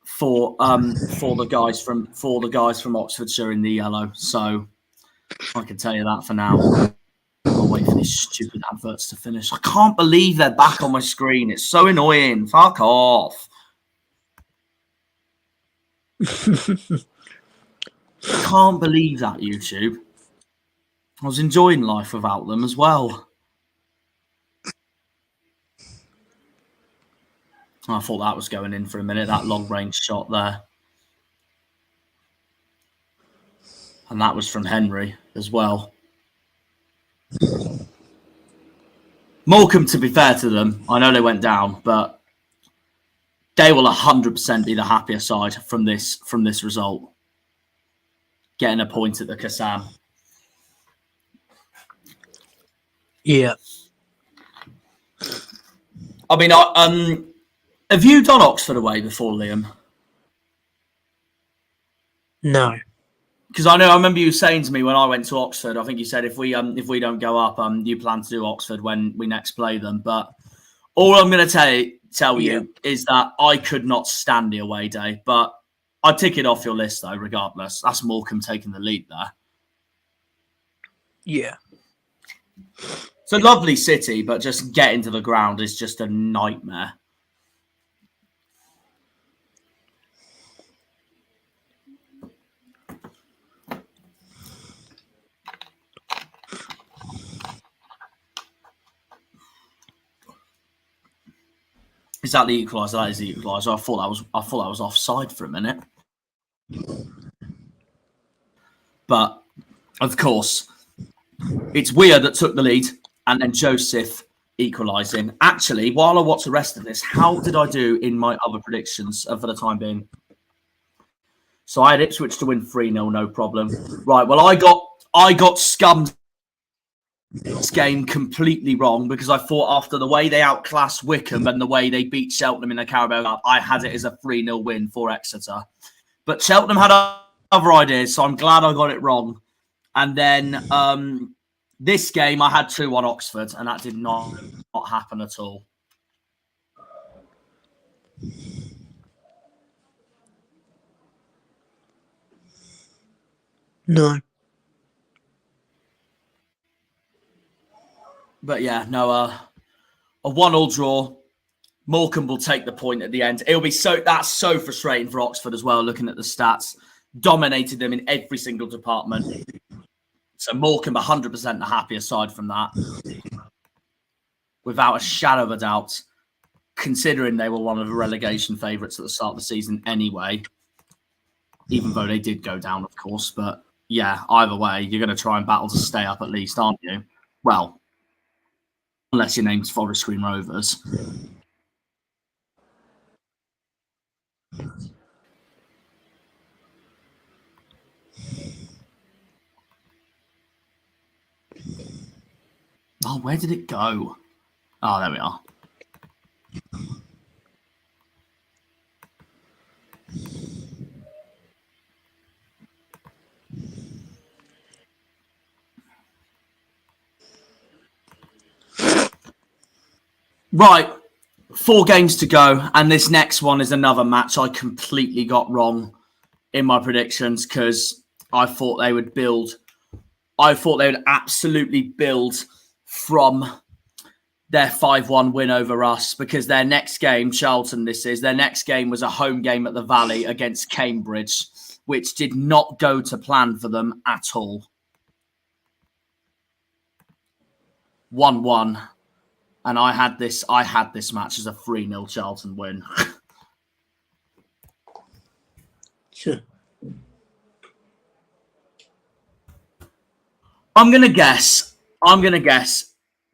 for the guys from Oxfordshire in the yellow. So I can tell you that for now. I'll wait for these stupid adverts to finish. I can't believe they're back on my screen. It's so annoying. Fuck off. I can't believe that, YouTube. I was enjoying life without them as well. I thought that was going in for a minute, that long-range shot there. And that was from Henry as well. Morecambe, to be fair to them, I know they went down, but they will 100% be the happier side from this result. Getting a point at the Kassam. Yeah. I mean, have you done Oxford away before, Liam? No. Because I remember you saying to me when I went to Oxford, I think you said if we don't go up, you plan to do Oxford when we next play them. But all I'm going to tell you is that I could not stand the away day. But I'd tick it off your list though, regardless. That's Morecambe taking the lead there. Yeah. It's a lovely city, but just getting to the ground is just a nightmare. Is that the equaliser? That is the equaliser. I thought that was offside for a minute. But of course, it's Weir that took the lead, and then Joseph equalising. Actually, while I watch the rest of this, how did I do in my other predictions for the time being? So I had Ipswich to win 3-0, no problem. Right. Well, I got scummed this game completely wrong because I thought after the way they outclassed Wycombe and the way they beat Cheltenham in the Carabao Cup, I had it as a 3-0 win for Exeter. But Cheltenham had other ideas, so I'm glad I got it wrong. And then this game, I had 2 on Oxford, and that did not happen at all. No. But yeah, no, a 1-1 draw. Morecambe will take the point at the end. That's so frustrating for Oxford as well, looking at the stats. Dominated them in every single department. So Morecambe 100% the happier side from that. Without a shadow of a doubt, considering they were one of the relegation favourites at the start of the season anyway, even though they did go down, of course. But yeah, either way, you're going to try and battle to stay up at least, aren't you? Well, unless your name's Forest Green Rovers. Oh, where did it go? Oh, there we are. Right, 4 games to go, and this next one is another match I completely got wrong in my predictions because I thought they would build. I thought they would absolutely build from their 5-1 win over us because their next game, Charlton, their next game was a home game at the Vale against Cambridge, which did not go to plan for them at all. 1-1. And I had this match as a 3-0 Charlton win. Sure. I'm gonna guess.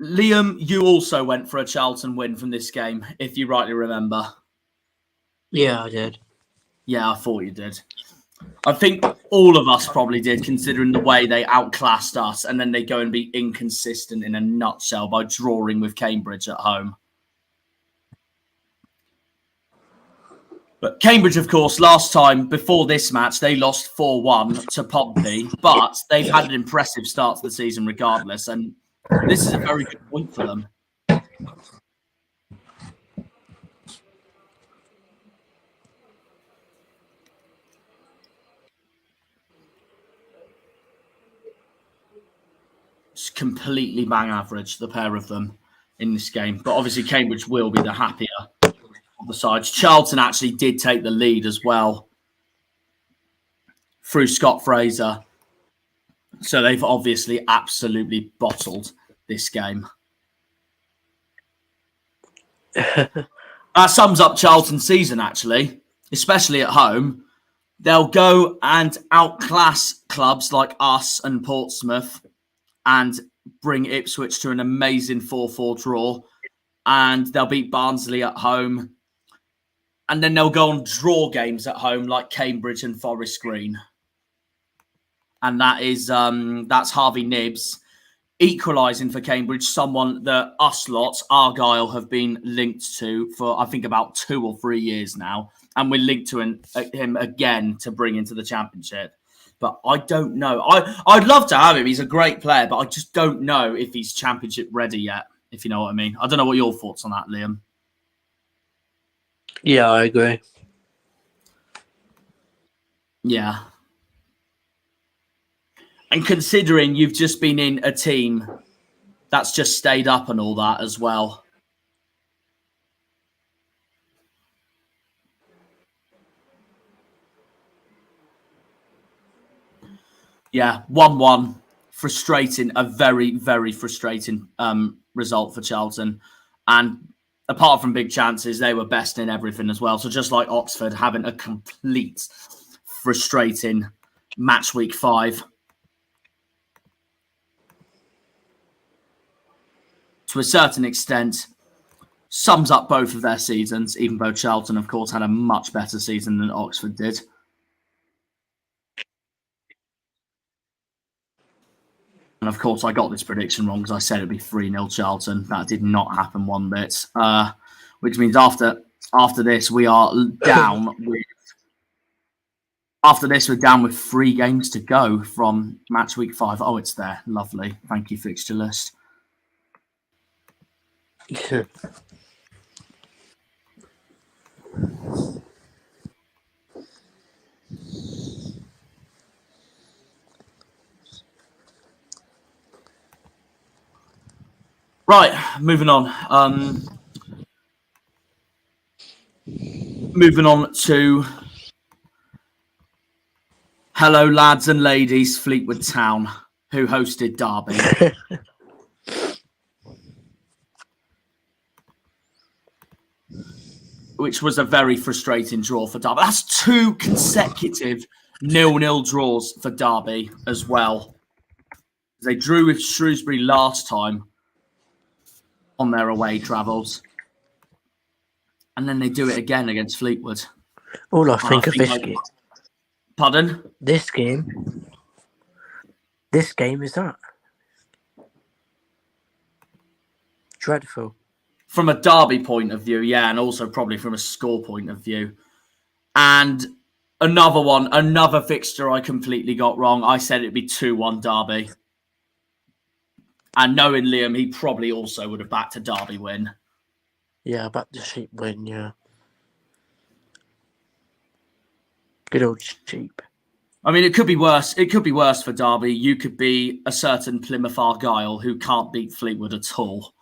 Liam, you also went for a Charlton win from this game, if you rightly remember. Yeah, I did. Yeah, I thought you did. I think all of us probably did, considering the way they outclassed us, and then they go and be inconsistent in a nutshell by drawing with Cambridge at home. But Cambridge, of course, last time before this match, they lost 4-1 to Pompey, but they've had an impressive start to the season regardless, and this is a very good point for them. It's completely bang average, the pair of them in this game. But obviously Cambridge will be the happier of the sides. Charlton actually did take the lead as well through Scott Fraser. So they've obviously absolutely bottled this game. That sums up Charlton's season, actually, especially at home. They'll go and outclass clubs like us and Portsmouth and bring Ipswich to an amazing 4-4 draw. And they'll beat Barnsley at home. And then they'll go on draw games at home like Cambridge and Forest Green. And that is that's Harvey Nibbs equalising for Cambridge, someone that us lot, Argyle, have been linked to for, I think, about 2 or 3 years now. And we're linked to him again to bring into the Championship. But I don't know. I'd love to have him. He's a great player, but I just don't know if he's Championship ready yet, if you know what I mean. I don't know what your thoughts on that, Liam. Yeah, I agree. Yeah. And considering you've just been in a team that's just stayed up and all that as well. Yeah, 1-1. Frustrating, a very, very frustrating result for Charlton. And apart from big chances, they were best in everything as well. So just like Oxford, having a complete frustrating match week 5. To a certain extent, sums up both of their seasons, even though Charlton, of course, had a much better season than Oxford did. And of course, I got this prediction wrong because I said it'd be 3-0 Charlton. That did not happen one bit. Which means after this, we are down with... After this, we're down with 3 games to go from match week 5. Oh, it's there. Lovely. Thank you, Fixture List. Right, moving on. Moving on to hello, lads and ladies, Fleetwood Town, who hosted Derby. Which was a very frustrating draw for Derby. That's 2 consecutive 0-0 draws for Derby as well. They drew with Shrewsbury last time on their away travels. And then they do it again against Fleetwood. All I think of this game. Pardon? This game is that. Dreadful. From a Derby point of view, yeah, and also probably from a score point of view. And another fixture I completely got wrong. I said it'd be 2-1 Derby. And knowing Liam, he probably also would have backed a Derby win. Yeah, I backed the Sheep win, yeah. Good old Sheep. I mean, it could be worse. It could be worse for Derby. You could be a certain Plymouth Argyle who can't beat Fleetwood at all.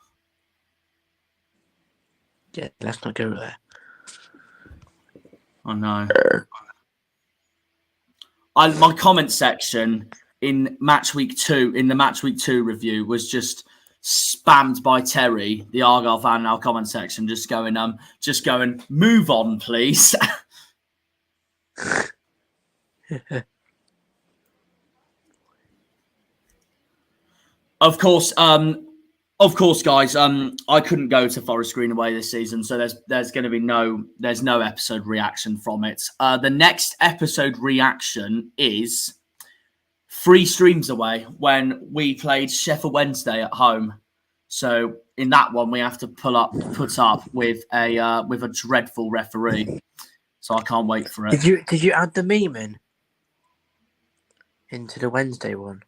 Yeah, let's not go there. I know. My comment section in the Matchweek 2 review was just spammed by Terry, the Argyle fan in our comment section, just going, move on, please. Of course, guys. I couldn't go to Forest Green away this season, so there's going to be no episode reaction from it. The next episode reaction is 3 streams away when we played Sheffield Wednesday at home. So in that one, we have to put up with a dreadful referee. So I can't wait for it. Did you add the meme into the Wednesday one?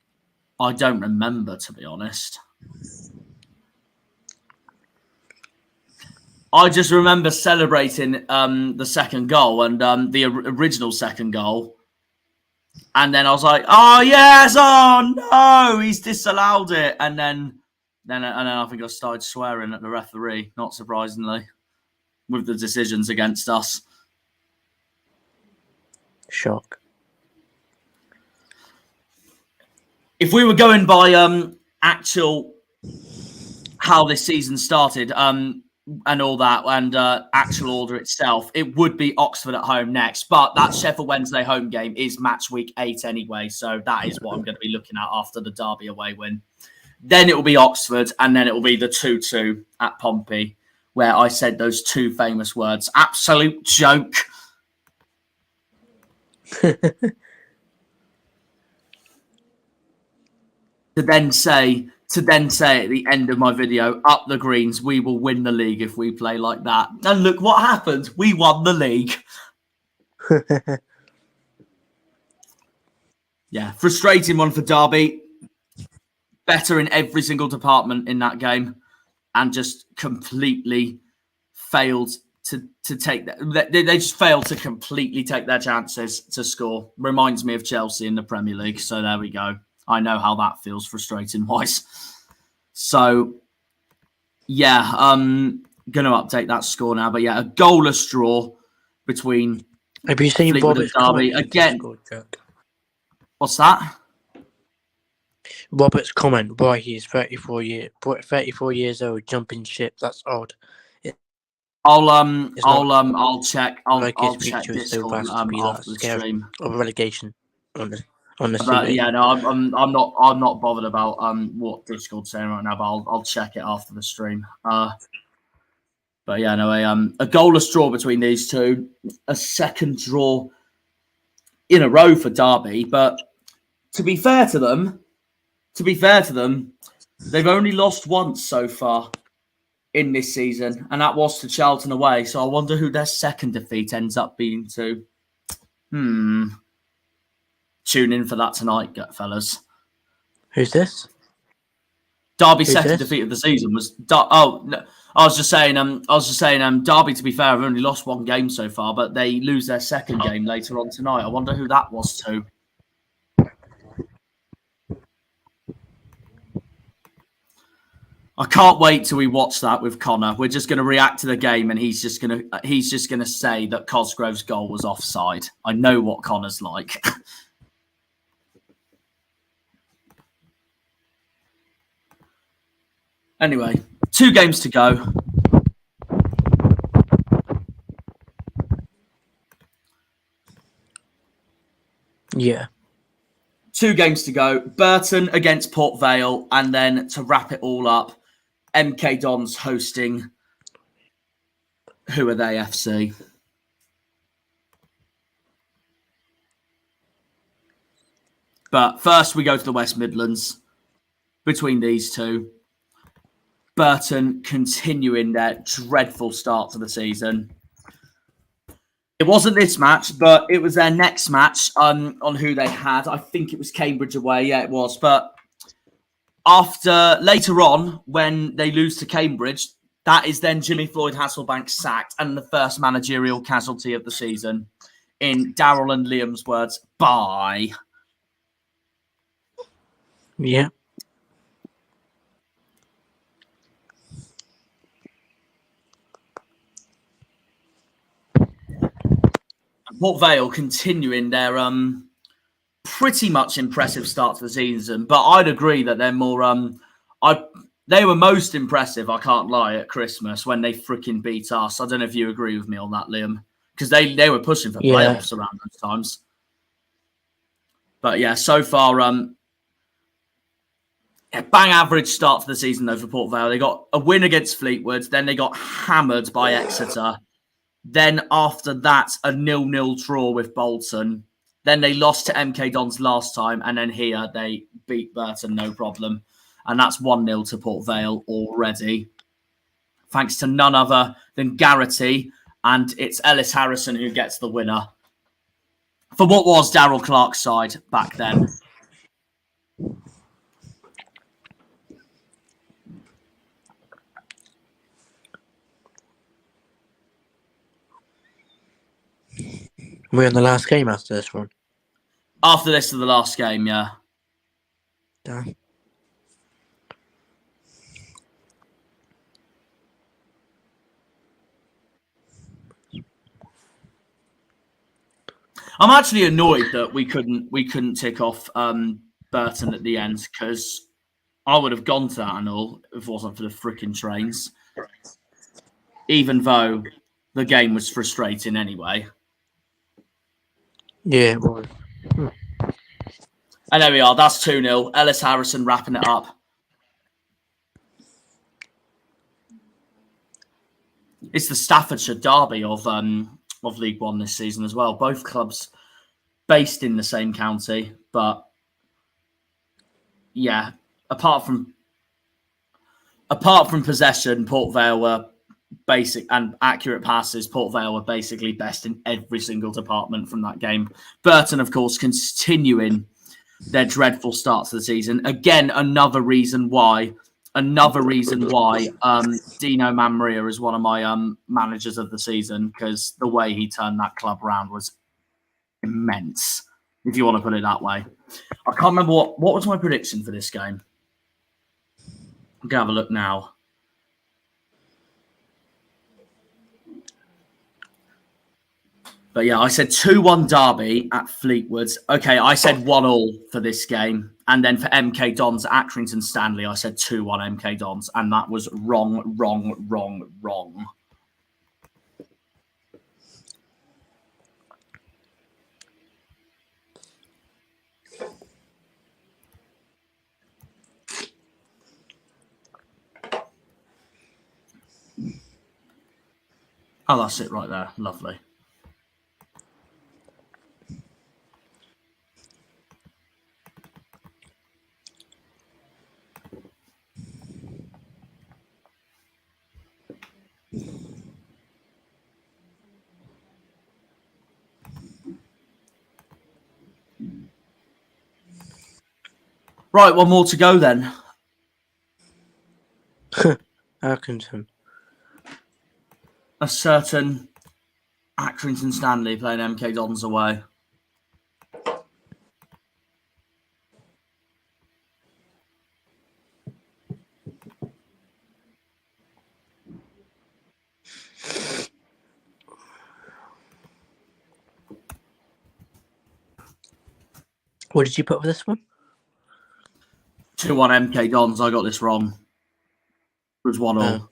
I don't remember, to be honest. I just remember celebrating the second goal and the original second goal. And then I was like, oh, yes, oh, no, he's disallowed it. And then I think I started swearing at the referee, not surprisingly, with the decisions against us. Shock. If we were going by actual how this season started and all that and actual order itself, it would be Oxford at home next. But that Sheffield Wednesday home game is match week 8 anyway. So that is what I'm going to be looking at after the Derby away win. Then it will be Oxford and then it will be the 2-2 at Pompey where I said those 2 famous words. Absolute joke. To then say at the end of my video, up the greens, we will win the league if we play like that. And look what happened. We won the league. Yeah, frustrating one for Derby. Better in every single department in that game. And just completely failed to take that. They just failed to completely take their chances to score. Reminds me of Chelsea in the Premier League. So there we go. I know how that feels frustrating-wise. So, yeah, I'm going to update that score now. But, yeah, a goalless draw between Have you seen Fleetwood and Derby. Again, what's that? Robert's comment, why he's 34 years old, jumping ship. That's odd. I'll check. I'll check Discord after the stream. Of relegation on the But yeah, no, I'm not bothered about what Discord's saying right now. But I'll check it after the stream. But yeah, no, a goalless draw between these two, a second draw in a row for Derby. But to be fair to them, they've only lost once so far in this season, and that was to Charlton away. So I wonder who their second defeat ends up being to. Tune in for that tonight, fellas. Who's this? Derby's second defeat of the season was. I was just saying. Derby, to be fair, have only lost 1 game so far, but they lose their second game later on tonight. I wonder who that was to. I can't wait till we watch that with Connor. We're just going to react to the game, and he's just going to say that Cosgrove's goal was offside. I know what Connor's like. Anyway, 2 games to go. Yeah. 2 games to go. Burton against Port Vale, and then to wrap it all up, MK Dons hosting. Who are they, FC? But first, we go to the West Midlands. Between these two, Burton continuing their dreadful start to the season. It wasn't this match, but it was their next match on who they had. I think it was Cambridge away. Yeah, it was. But later on, when they lose to Cambridge, that is then Jimmy Floyd Hasselbank sacked and the first managerial casualty of the season. In Daryl and Liam's words, bye. Yeah. Port Vale continuing their pretty much impressive start to the season, but I'd agree that they're more they were most impressive, I can't lie, at Christmas when they freaking beat us. I don't know if you agree with me on that, Liam, because they were pushing for playoffs around those times. But yeah, so far bang average start to the season though for Port Vale. They got a win against Fleetwood, then they got hammered by Exeter. Then after that, a 0-0 draw with Bolton. Then they lost to MK Dons last time. And then here they beat Burton, no problem. And that's 1-0 to Port Vale already. Thanks to none other than Garrity. And it's Ellis Harrison who gets the winner. For what was Darryl Clark's side back then. We're in the last game after this one. After this is the last game, yeah. Damn. I'm actually annoyed that we couldn't tick off Burton at the end, because I would have gone to that and all if it wasn't for the freaking trains. Even though the game was frustrating anyway. Yeah, it was. And there we are. That's 2-0. Ellis Harrison wrapping it up. It's the Staffordshire derby of League One this season as well. Both clubs based in the same county, but yeah, apart from possession, Port Vale were basic and accurate passes. Port Vale were basically best in every single department from that game. Burton, of course, continuing their dreadful start to the season. Again, another reason why Dino Manmaria is one of my managers of the season, because the way he turned that club around was immense, if you want to put it that way. I can't remember what was my prediction for this game. I'm going to have a look now. But yeah, I said 2-1 Derby at Fleetwood. Okay, I said 1-1 for this game. And then for MK Dons at Accrington Stanley, I said 2-1 MK Dons. And that was wrong. Oh, that's it right there. Lovely. Right, one more to go then. Accrington. A certain Accrington Stanley playing MK Dons away. What did you put for this one? 2-1 MK Dons. I got this wrong. was 1-1.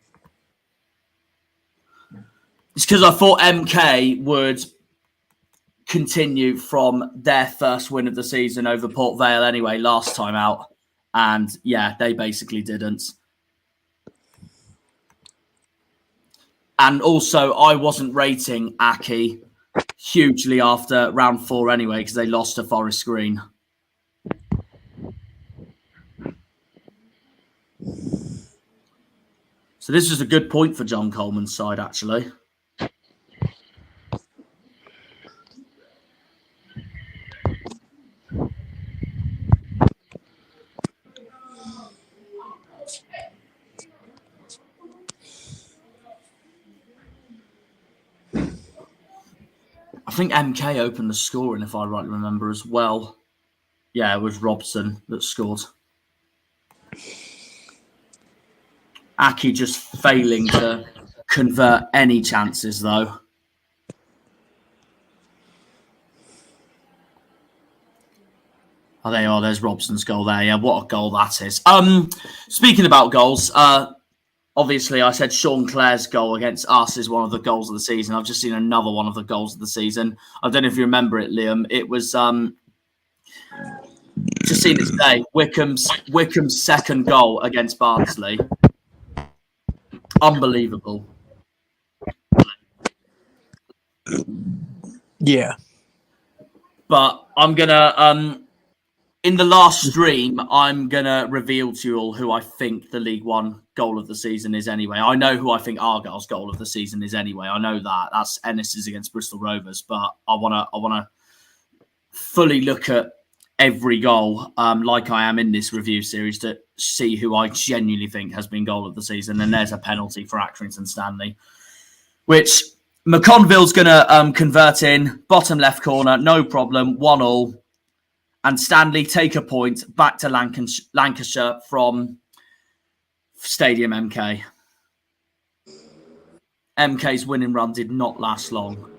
It's because I thought MK would continue from their first win of the season over Port Vale anyway, last time out. And yeah, they basically didn't. And also, I wasn't rating Aki hugely after round 4 anyway, because they lost to Forest Green. So this is a good point for John Coleman's side, actually. I think MK opened the scoring, if I rightly remember, as well. Yeah, it was Robson that scored. Aki just failing to convert any chances, though. Oh, there you are. There's Robson's goal there. Yeah, what a goal that is. Speaking about goals, obviously, I said Sean Clare's goal against us is one of the goals of the season. I've just seen another one of the goals of the season. I don't know if you remember it, Liam. It was just seen it today. Wycombe's second goal against Barnsley. Unbelievable. Yeah. But I'm gonna in the last stream, I'm going to reveal to you all who I think the League One goal of the season is anyway. I know who I think Argyle's goal of the season is anyway. I know that. That's Ennis's against Bristol Rovers. But I wanna fully look at every goal like I am in this review series to see who I genuinely think has been goal of the season. And there's a penalty for Accrington Stanley, which McConville's going to convert in. Bottom left corner, no problem, 1-1. And Stanley take a point back to Lancashire from Stadium MK. MK's winning run did not last long.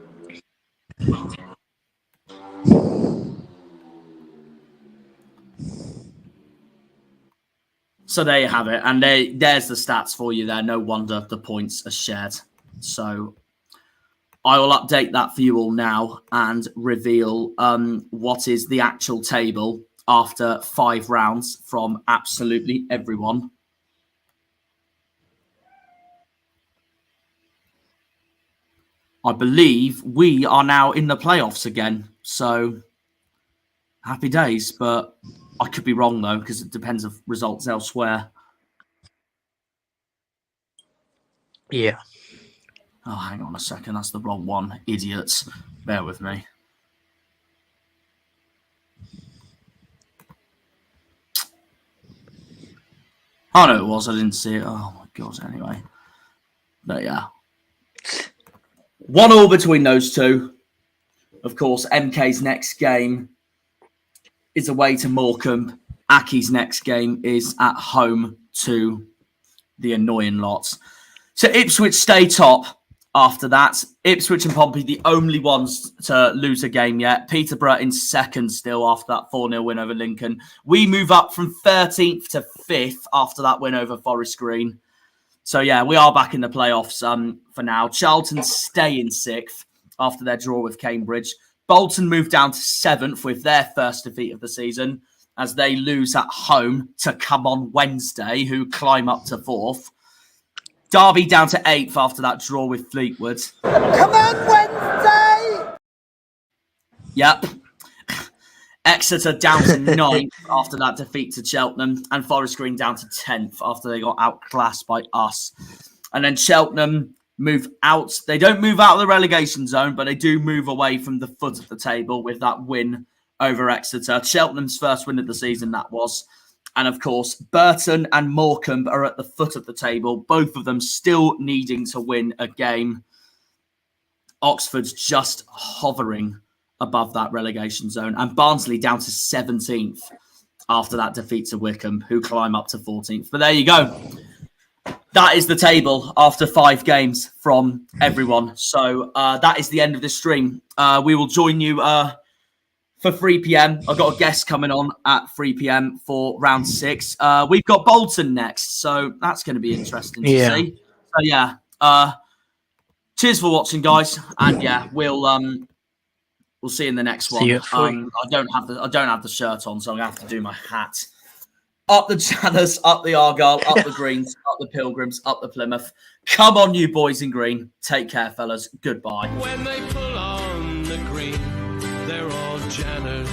So there you have it. And there's the stats for you there. No wonder the points are shared. So I will update that for you all now and reveal what is the actual table after 5 rounds from absolutely everyone. I believe we are now in the playoffs again. So happy days, but I could be wrong though, because it depends on results elsewhere. Yeah. Oh, hang on a second. That's the wrong one. Idiots. Bear with me. Oh, no, it was. I didn't see it. Oh, my God. Anyway. But, yeah. 1-1 between those two. Of course, MK's next game is away to Morecambe. Aki's next game is at home to the annoying lots. So Ipswich stay top. After that, Ipswich and Pompey, the only ones to lose a game yet. Peterborough in second still after that 4-0 win over Lincoln. We move up from 13th to 5th after that win over Forest Green. So, yeah, we are back in the playoffs for now. Charlton stay in 6th after their draw with Cambridge. Bolton move down to 7th with their first defeat of the season as they lose at home to Come On Wednesday, who climb up to 4th. Derby down to 8th after that draw with Fleetwood. Come on, Wednesday! Yep. Exeter down to 9th after that defeat to Cheltenham. And Forest Green down to 10th after they got outclassed by us. And then Cheltenham move out. They don't move out of the relegation zone, but they do move away from the foot of the table with that win over Exeter. Cheltenham's first win of the season, that was. And, of course, Burton and Morecambe are at the foot of the table, both of them still needing to win a game. Oxford's just hovering above that relegation zone. And Barnsley down to 17th after that defeat to Wycombe, who climb up to 14th. But there you go. That is the table after 5 games from everyone. So that is the end of this stream. We will join you for 3 p.m. I've got a guest coming on at 3 p.m. for round 6. We've got Bolton next, so that's going to be interesting to see. So yeah, cheers for watching, guys, and yeah, we'll see you in the next one. I don't have the shirt on, so I'm gonna have to do my hat. Up the Janners, up the Argyle, up the Greens, up the Pilgrims, up the Plymouth. Come on, you boys in green. Take care, fellas. Goodbye. When they pull on the green, they're all Janners.